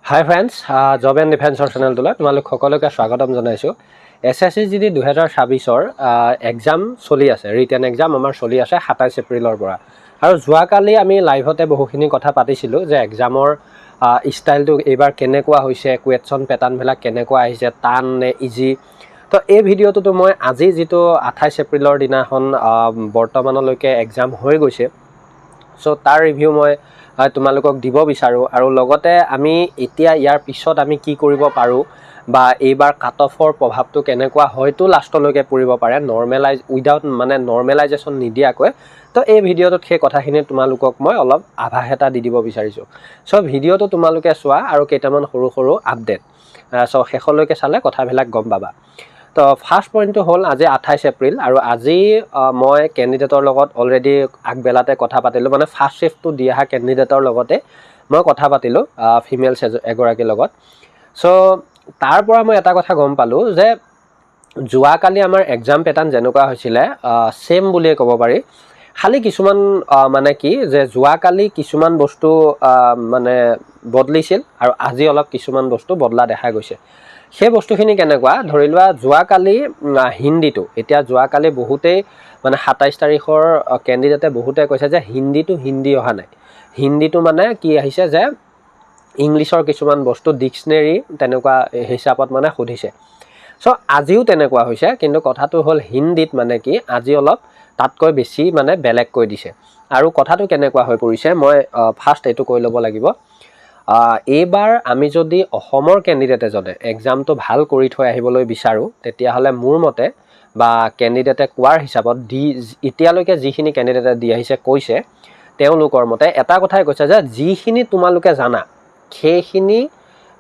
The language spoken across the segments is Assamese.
হাই ফ্ৰেণ্ডছ, জব এণ্ড ডিফেন্সৰ চেনেলটোলৈ তোমালোক সকলোকে স্বাগতম জনাইছোঁ। SSC GD 2024 এক্সাম চলি আছে, ৰিটেন এক্সাম আমাৰ চলি আছে 27 এপ্ৰিলৰ পৰা। আৰু যোৱাকালি আমি লাইভতে বহুখিনি কথা পাতিছিলোঁ যে এক্সামৰ ষ্টাইলটো এইবাৰ কেনেকুৱা হৈছে, কুৱেশ্যন পেটাৰ্ণবিলাক কেনেকুৱা আহিছে, টান নে ইজি। তো এই ভিডিঅ'টোতো মই আজি যিটো 28 এপ্ৰিলৰ দিনাখন বৰ্তমানলৈকে এক্সাম হৈ গৈছে, চ' তাৰ ৰিভিউ মই তোমালোকক দিব বিচাৰোঁ। আৰু লগতে আমি এতিয়া ইয়াৰ পিছত আমি কি কৰিব পাৰোঁ বা এইবাৰ কাট অফৰ প্ৰভাৱটো কেনেকুৱা হয়তো লাষ্টলৈকে পৰিব পাৰে নৰ্মেলাইজেশ্যন নিদিয়াকৈ। তো এই ভিডিঅ'টোত সেই কথাখিনি তোমালোকক মই অলপ আভাস এটা দি দিব বিচাৰিছোঁ। চ' ভিডিঅ'টো তোমালোকে চোৱা আৰু কেইটামান সৰু সৰু আপডেট চ' শেষলৈকে চালে কথাবিলাক গম পাবা। তো ফাৰ্ষ্ট পইণ্টটো হ'ল আজি 28 এপ্ৰিল আৰু আজি মই কেণ্ডিডেটৰ লগত অলৰেডি আগবেলাতে কথা পাতিলোঁ, মানে ফাৰ্ষ্ট শ্বিফ্টটো দি অহা কেণ্ডিডেটৰ লগতে মই কথা পাতিলোঁ, ফিমেলছ এগৰাকীৰ লগত। চ' তাৰ পৰা মই এটা কথা গম পালোঁ যে যোৱাকালি আমাৰ এক্সাম পেটাৰ্ণ যেনেকুৱা হৈছিলে ছেম বুলিয়ে ক'ব পাৰি, খালি কিছুমান মানে কি যে যোৱাকালি কিছুমান বস্তু মানে বদলিছিল আৰু আজি অলপ কিছুমান বস্তু বদলা দেখা গৈছে। সেই বস্তুখিনি কেনেকুৱা, ধৰি লোৱা যোৱাকালি হিন্দীটো, এতিয়া যোৱাকালি বহুতেই মানে 27 তাৰিখৰ কেণ্ডিডেটে বহুতে কৈছে যে হিন্দী অহা নাই। হিন্দীটো মানে কি আহিছে যে ইংলিছৰ কিছুমান বস্তু ডিক্সনেৰী তেনেকুৱা হিচাপত মানে সুধিছে। চ' আজিও তেনেকুৱা হৈছে, কিন্তু কথাটো হ'ল হিন্দীত মানে কি আজি অলপ তাতকৈ বেছি মানে বেলেগকৈ দিছে। আৰু কথাটো কেনেকুৱা হৈ পৰিছে, মই ফাৰ্ষ্ট এইটো কৈ ল'ব লাগিব। এইবাৰ আমি যদি অসমৰ কেণ্ডিডেট এজনে এক্সামটো ভাল কৰি থৈ আহিবলৈ বিচাৰোঁ, তেতিয়াহ'লে মোৰ মতে বা কেণ্ডিডেটে কোৱাৰ হিচাপত এতিয়ালৈকে যিখিনি কেণ্ডিডেটে দি আহিছে কৈছে, তেওঁলোকৰ মতে এটা কথাই কৈছে যে যিখিনি তোমালোকে জানা সেইখিনি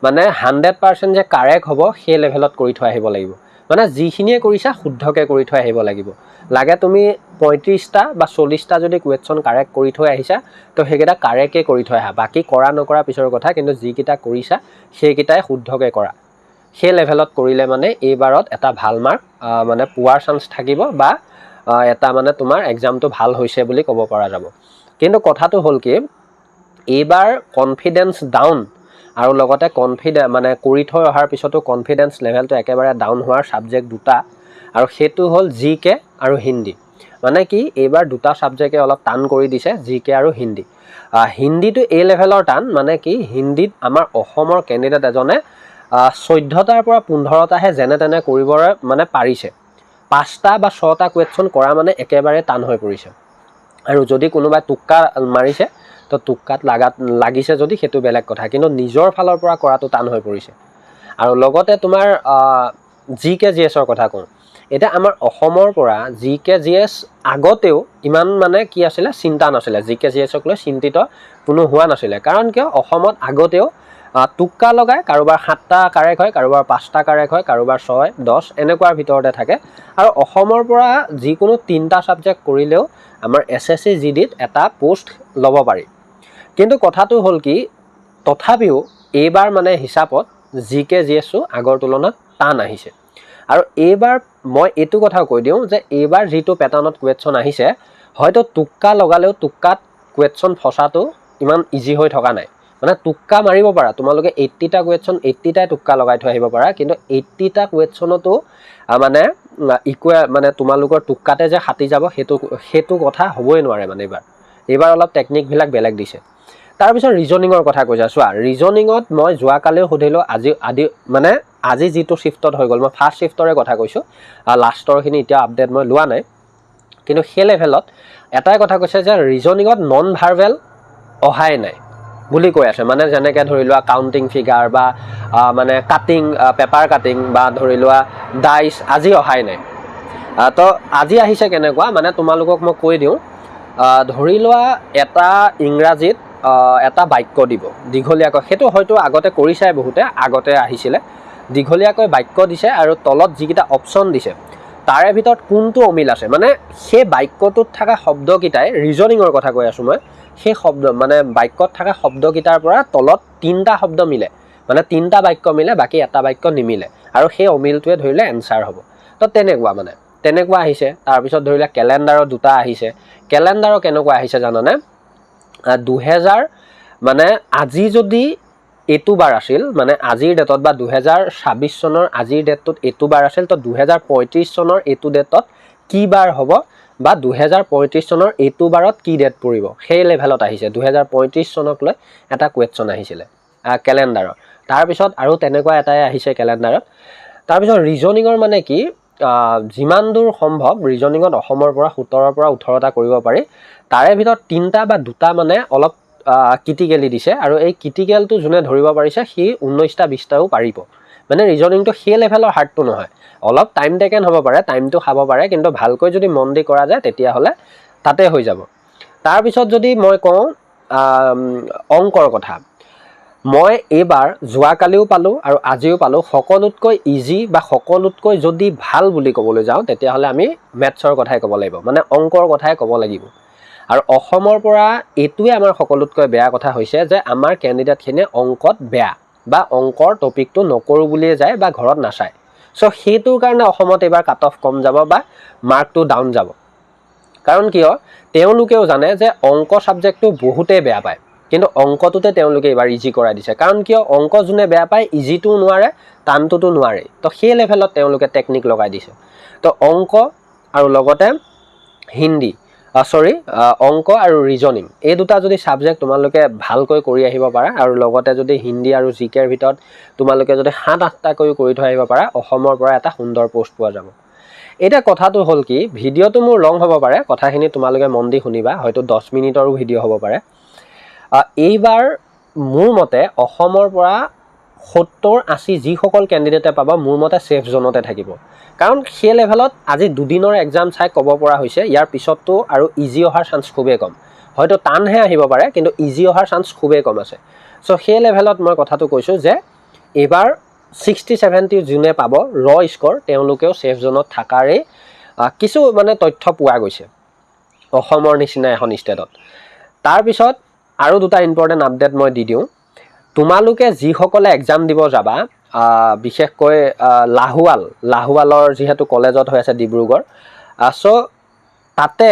মানে 100% যে কাৰেক্ট হ'ব সেই লেভেলত কৰি থৈ আহিব লাগিব। মানে যিখিনিয়ে কৰিছা শুদ্ধকৈ কৰি থৈ আহিব লাগিব। লাগে তুমি 35টা বা 40টা যদি কুৱেশ্যন কাৰেক্ট কৰি থৈ আহিছা, তো সেইকেইটা কাৰেক্টে কৰি থৈ আহা। বাকী কৰা নকৰা পিছৰ কথা, কিন্তু যিকেইটা কৰিছা সেইকেইটাই শুদ্ধকৈ কৰা। সেই লেভেলত কৰিলে মানে এইবাৰত এটা ভাল মাৰ্ক মানে পোৱাৰ চান্স থাকিব বা এটা মানে তোমাৰ এক্সামটো ভাল হৈছে বুলি ক'ব পৰা যাব। কিন্তু কথাটো হ'ল কি, এইবাৰ কনফিডেন্স ডাউন আৰু লগতে মানে কৰি থৈ অহাৰ পিছতো কনফিডেন্স লেভেলটো একেবাৰে ডাউন হোৱাৰ ছাবজেক্ট দুটা, আৰু সেইটো হ'ল GK আৰু হিন্দী। মানে কি এইবাৰ দুটা ছাবজেক্টে অলপ টান কৰি দিছে, GK আৰু হিন্দী। হিন্দীটো এই লেভেলৰ টান, মানে কি হিন্দীত আমাৰ অসমৰ কেণ্ডিডেট এজনে 14টাৰ পৰা 15টাহে যেনে তেনে কৰিবলৈ মানে পাৰিছে। 5টা বা 6টা কুৱেশ্যন কৰা মানে একেবাৰে টান হৈ পৰিছে। আৰু যদি কোনোবাই টোক্কা মাৰিছে, তো টোক্কাত লাগিছে যদি সেইটো বেলেগ কথা, কিন্তু নিজৰ ফালৰ পৰা কৰাটো টান হৈ পৰিছে। আৰু লগতে তোমাৰ GK GSৰ কথা কওঁ, এতিয়া আমাৰ অসমৰ পৰা GK GS আগতেও ইমান মানে কি আছিলে, চিন্তা নাছিলে। GK GSক লৈ চিন্তিত কোনো হোৱা নাছিলে, কাৰণ কিয় অসমত আগতেও টোক্কা লগাই কাৰোবাৰ 7টা কাৰেক্ট হয়, কাৰোবাৰ 5টা কাৰেক্ট হয়, কাৰোবাৰ 6, 10 এনেকুৱাৰ ভিতৰতে থাকে। আৰু অসমৰ পৰা যিকোনো 3টা ছাবজেক্ট কৰিলেও আমাৰ SSC GDত এটা পোষ্ট ল'ব পাৰি। কিন্তু কথাটো হ'ল কি, তথাপিও এইবাৰ মানে হিচাপত GK GSও আগৰ তুলনাত টান আহিছে। আৰু এইবাৰ মই এইটো কথাও কৈ দিওঁ যে এইবাৰ যিটো পেটাৰ্ণত কুৱেশ্যন আহিছে, হয়তো টোক্কা লগালেও টোক্কাত কুৱেশ্যন ফচাটো ইমান ইজি হৈ থকা নাই। মানে টোক্কা মাৰিব পাৰা তোমালোকে, 80টা কুৱেশ্যন 80টাই টোক্কা লগাই থৈ আহিব পাৰা, কিন্তু 80টা কুৱেশ্যনতো মানে তোমালোকৰ টোক্কাতে যে হাতি যাব সেইটো কথা হ'বই নোৱাৰে। মানে এইবাৰ অলপ টেকনিকবিলাক বেলেগ দিছে। তাৰপিছত ৰিজনিঙৰ কথা কৈছা, চোৱা ৰিজনিঙত মই যোৱাকালিও সুধিলোঁ, আজি যিটো শ্বিফ্টত হৈ গ'ল, মই ফাৰ্ষ্ট শ্বিফ্টৰে কথা কৈছোঁ, লাষ্টৰখিনি এতিয়া আপডেট মই লোৱা নাই। কিন্তু সেই লেভেলত এটাই কথা কৈছে যে ৰিজনিঙত নন ভাৰ্বেল অহাই নাই বুলি কৈ আছে। মানে যেনেকৈ ধৰি লোৱা কাউণ্টিং ফিগাৰ বা মানে কাটিং, পেপাৰ কাটিং বা ধৰি লোৱা ডাইচ আজি অহাই নাই। তো আজি আহিছে কেনেকুৱা, মানে তোমালোকক মই কৈ দিওঁ, ধৰি লোৱা এটা ইংৰাজীত এটা বাক্য দিব দীঘলীয়াকৈ, সেইটো হয়তো আগতে কৰিছাই বহুতে, আগতে আহিছিলে। দীঘলীয়াকৈ বাক্য দিছে আৰু তলত যিকেইটা অপশ্যন দিছে তাৰে ভিতৰত কোনটো অমিল আছে, মানে সেই বাক্যটোত থকা শব্দকেইটাই, ৰিজনিঙৰ কথা কৈ আছোঁ মই, সেই মানে বাক্যত থকা শব্দকেইটাৰ পৰা তলত 3টা শব্দ মিলে, মানে 3টা বাক্য মিলে, বাকী এটা বাক্য নিমিলে, আৰু সেই অমিলটোৱে ধৰিলে এনচাৰ হ'ব। তো তেনেকুৱা আহিছে। তাৰপিছত ধৰিলে কেলেণ্ডাৰৰ 2টা আহিছে। কেলেণ্ডাৰৰ কেনেকুৱা আহিছে জানানে, 2000 মানে আজি যদি এইটো বাৰ আছিল, মানে আজিৰ ডেটত বা 2026 চনৰ আজিৰ ডেটটোত এইটো বাৰ আছিল, তো 2035 চনৰ এইটো ডেটত কি বাৰ হ'ব বা 2035 চনৰ এইটো বাৰত কি ডেট পৰিব, সেই লেভেলত আহিছে। 2035 চনক লৈ এটা কুৱেশ্যন আহিছিলে কেলেণ্ডাৰত। তাৰপিছত আৰু তেনেকুৱা এটাই আহিছে কেলেণ্ডাৰত। তাৰপিছত ৰিজনিঙৰ মানে কি, যিমান দূৰ সম্ভৱ ৰিজনিঙত অসমৰ পৰা 17ৰ পৰা 18টা কৰিব পাৰি, তাৰে ভিতৰত 3টা বা 2টা মানে অলপ ক্ৰিটিকেলি দিছে, আৰু এই ক্ৰিটিকেলটো যোনে ধৰিব পাৰিছে সি 19টা 20টাও পাৰিব। মানে ৰিজনিংটো সেই লেভেলৰ হাৰ্ডটো নহয়, অলপ টাইম টেকেন হ'ব পাৰে, টাইমটো খাব পাৰে, কিন্তু ভালকৈ যদি মন দি কৰা যায় তেতিয়াহ'লে তাতে হৈ যাব। তাৰপিছত যদি মই কওঁ অংকৰ কথা, মই এইবাৰ যোৱাকালিও পালোঁ আৰু আজিও পালোঁ সকলোতকৈ ইজি বা সকলোতকৈ যদি ভাল বুলি ক'বলৈ যাওঁ তেতিয়াহ'লে আমি মেথছৰ কথাই ক'ব লাগিব, মানে অংকৰ কথাই ক'ব লাগিব। আৰু অসমৰ পৰা এইটোৱে আমাৰ সকলোতকৈ বেয়া কথা হৈছে যে আমাৰ কেণ্ডিডেটখিনিয়ে অংকত বেয়া, বা অংকৰ টপিকটো নকৰোঁ বুলিয়ে যায় বা ঘৰত নাচায়। চ' সেইটোৰ কাৰণে অসমত এইবাৰ কাট অফ কম যাব বা মাৰ্কটো ডাউন যাব। কাৰণ কিয়, তেওঁলোকেও জানে যে অংক ছাবজেক্টটো বহুতেই বেয়া পায়, কিন্তু অংকটোতে তেওঁলোকে এইবাৰ ইজি কৰাই দিছে। কাৰণ কিয়, অংক যোনে বেয়া পায় ইজিটোও নোৱাৰে, টানটোতো নোৱাৰে, তো সেই লেভেলত তেওঁলোকে টেকনিক লগাই দিছে। তো অংক আৰু লগতে হিন্দী অংক আৰু ৰিজনিং, এই দুটা যদি ছাবজেক্ট তোমালোকে ভালকৈ কৰি আহিব পাৰা, আৰু লগতে যদি হিন্দী আৰু জিকেৰ ভিতৰত তোমালোকে যদি 7-8টাকৈ কৰি থৈ আহিব পাৰা, অসমৰ পৰা এটা সুন্দৰ পোষ্ট পোৱা যাব। এতিয়া কথাটো হ'ল কি, ভিডিঅ'টো মোৰ লং হ'ব পাৰে, কথাখিনি তোমালোকে মন দি শুনিবা, হয়তো 10 মিনিটৰো ভিডিঅ' হ'ব পাৰে। এইবাৰ মোৰ মতে অসমৰ পৰা 70-80 যিসকল কেণ্ডিডেটে পাব, মোৰ মতে ছেফ জ'নতে থাকিব। কাৰণ সেই লেভেলত আজি দুদিনৰ এক্সাম চাই ক'ব পৰা হৈছে ইয়াৰ পিছততো আৰু ইজি অহাৰ চান্স খুবেই কম, হয়তো টানহে আহিব পাৰে, কিন্তু ইজি অহাৰ চান্স খুবেই কম আছে। চ' সেই লেভেলত মই কথাটো কৈছোঁ যে এইবাৰ 60-70 যোনে পাব স্ক'ৰ, তেওঁলোকেও ছেফ জ'নত থকাৰে কিছু মানে তথ্য পোৱা গৈছে অসমৰ নিচিনা এখন ষ্টেটত। তাৰপিছত আৰু দুটা ইম্পৰ্টেণ্ট আপডেট মই দি দিওঁ। তোমালোকে যিসকলে এক্সাম দিব যাবা, বিশেষকৈ লাহোৱালৰ যিহেতু কলেজত হৈ আছে ডিব্ৰুগড়, চ' তাতে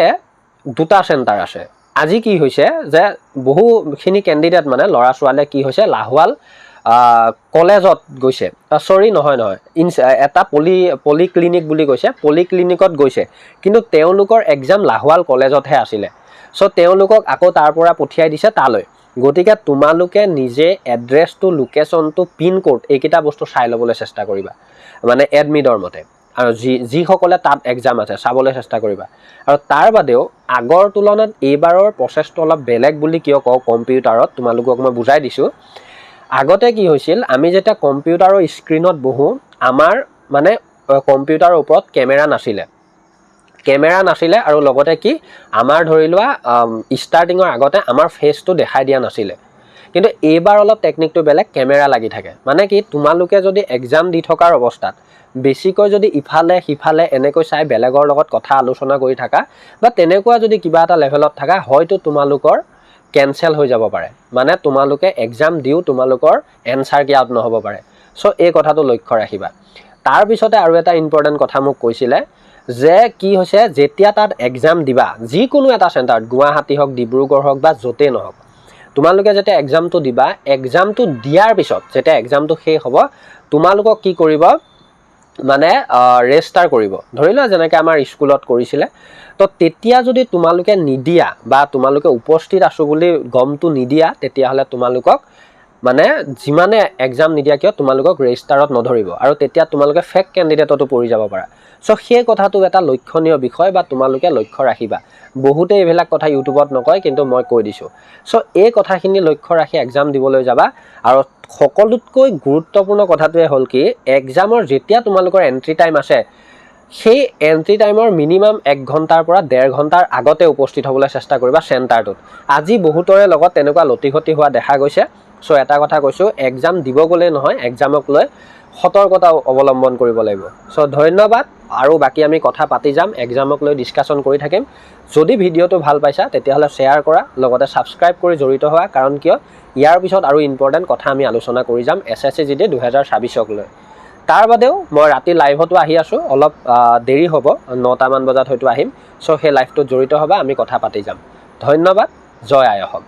দুটা চেণ্টাৰ আছে। আজি কি হৈছে যে বহুখিনি কেণ্ডিডেট মানে ল'ৰা ছোৱালীয়ে কি হৈছে, লাহোৱাল কলেজত গৈছে, নহয় এটা পলিক্লিনিক বুলি কৈছে, পলিক্লিনিকত গৈছে, কিন্তু তেওঁলোকৰ এক্সাম লাহোৱাল কলেজতহে আছিলে। চ' তেওঁলোকক আকৌ তাৰ পৰা পঠিয়াই দিছে তালৈ। গতিকে তোমালোকে নিজে এড্ৰেছটো, লোকেশ্যনটো, পিনক'ড এইকেইটা বস্তু চাই ল'বলৈ চেষ্টা কৰিবা, মানে এডমিটৰ মতে, আৰু যিসকলে তাত এক্সাম আছে চাবলৈ চেষ্টা কৰিবা। আৰু তাৰ বাদেও আগৰ তুলনাত এইবাৰৰ প্ৰচেছটো অলপ বেলেগ বুলি কিয় কওঁ, কম্পিউটাৰত তোমালোকক মই বুজাই দিছোঁ। আগতে কি হৈছিল, আমি যেতিয়া কম্পিউটাৰৰ স্ক্ৰীণত বহোঁ, আমাৰ মানে কম্পিউটাৰৰ ওপৰত কেমেৰা নাছিলে, আৰু লগতে কি আমাৰ ধৰি লোৱা ষ্টাৰ্টিঙৰ আগতে আমাৰ ফেচটো দেখাই দিয়া নাছিলে। কিন্তু এইবাৰ অলপ টেকনিকটো বেলেগ, কেমেৰা লাগি থাকে। মানে কি, তোমালোকে যদি এক্সাম দি থকাৰ অৱস্থাত বেছিকৈ যদি ইফালে সিফালে এনেকৈ চাই বেলেগৰ লগত কথা আলোচনা কৰি থাকা, বা তেনেকুৱা যদি কিবা এটা লেভেলত থাকা, হয়তো তোমালোকৰ কেনচেল হৈ যাব পাৰে, মানে তোমালোকে এক্সাম দিও তোমালোকৰ এনচাৰ কি আউট নহ'ব পাৰে। চ' এই কথাটো লক্ষ্য ৰাখিবা। তাৰপিছতে আৰু এটা ইম্পৰ্টেণ্ট কথা মোক কৈছিলে যে কি হৈছে, যেতিয়া তাত এক্সাম দিবা, যিকোনো এটা চেণ্টাৰত, গুৱাহাটী হওক, ডিব্ৰুগড় হওক বা য'তেই নহওক, তোমালোকে যেতিয়া এক্সামটো দিবা, এক্সামটো দিয়াৰ পিছত যেতিয়া এক্সামটো শেষ হ'ব, তোমালোকক কি কৰিব, মানে ৰেজিষ্টাৰ কৰিব, ধৰি লোৱা যেনেকৈ আমাৰ স্কুলত কৰিছিলে। তো তেতিয়া যদি তোমালোকে নিদিয়া বা তোমালোকে উপস্থিত আছোঁ বুলি গমটো নিদিয়া, তেতিয়াহ'লে তোমালোকক মানে যিমানে এক্সাম নিদিয়া কিয় তোমালোকক ৰেজিষ্টাৰত নধৰিব, আৰু তেতিয়া তোমালোকে ফেক কেণ্ডিডেটতো পৰি যাব পাৰা। চ' সেই কথাটো এটা লক্ষণীয় বিষয়, বা তোমালোকে লক্ষ্য ৰাখিবা। বহুতে এইবিলাক কথা ইউটিউবত নকয়, কিন্তু মই কৈ দিছোঁ। চ' এই কথাখিনি লক্ষ্য ৰাখি এক্সাম দিবলৈ যাবা। আৰু সকলোতকৈ গুৰুত্বপূৰ্ণ কথাটোৱে হ'ল কি, এক্সামৰ যেতিয়া তোমালোকৰ এণ্ট্ৰি টাইম আছে, সেই এণ্ট্ৰি টাইমৰ মিনিমাম 1 ঘণ্টাৰ পৰা 1.5 ঘণ্টাৰ আগতে উপস্থিত হ'বলৈ চেষ্টা কৰিবা চেণ্টাৰটোত। আজি বহুতৰে লগত তেনেকুৱা লতিঘটি হোৱা দেখা গৈছে। চ' এটা কথা কৈছোঁ, এক্সাম দিব গ'লেই নহয়, এক্সামক লৈ সতৰ্কতা অৱলম্বন কৰিব লাগিব। চ' ধন্যবাদ, আৰু বাকী আমি কথা পাতি যাম, এক্সামক লৈ ডিছকাশ্যন কৰি থাকিম। যদি ভিডিঅ'টো ভাল পাইছা তেতিয়াহ'লে শ্বেয়াৰ কৰা, লগতে ছাবস্ক্ৰাইব কৰি জড়িত হোৱা। কাৰণ কিয়, ইয়াৰ পিছত আৰু ইম্পৰ্টেণ্ট কথা আমি আলোচনা কৰি যাম SSC GD 2026ক লৈ। তাৰ বাদেও মই ৰাতি লাইভতো আহি আছোঁ, অলপ দেৰি হ'ব, 9টামান বজাত হয়তো আহিম। চ' সেই লাইভটোত জড়িত হ'বা, আমি কথা পাতি যাম। ধন্যবাদ, জয় আই অসম।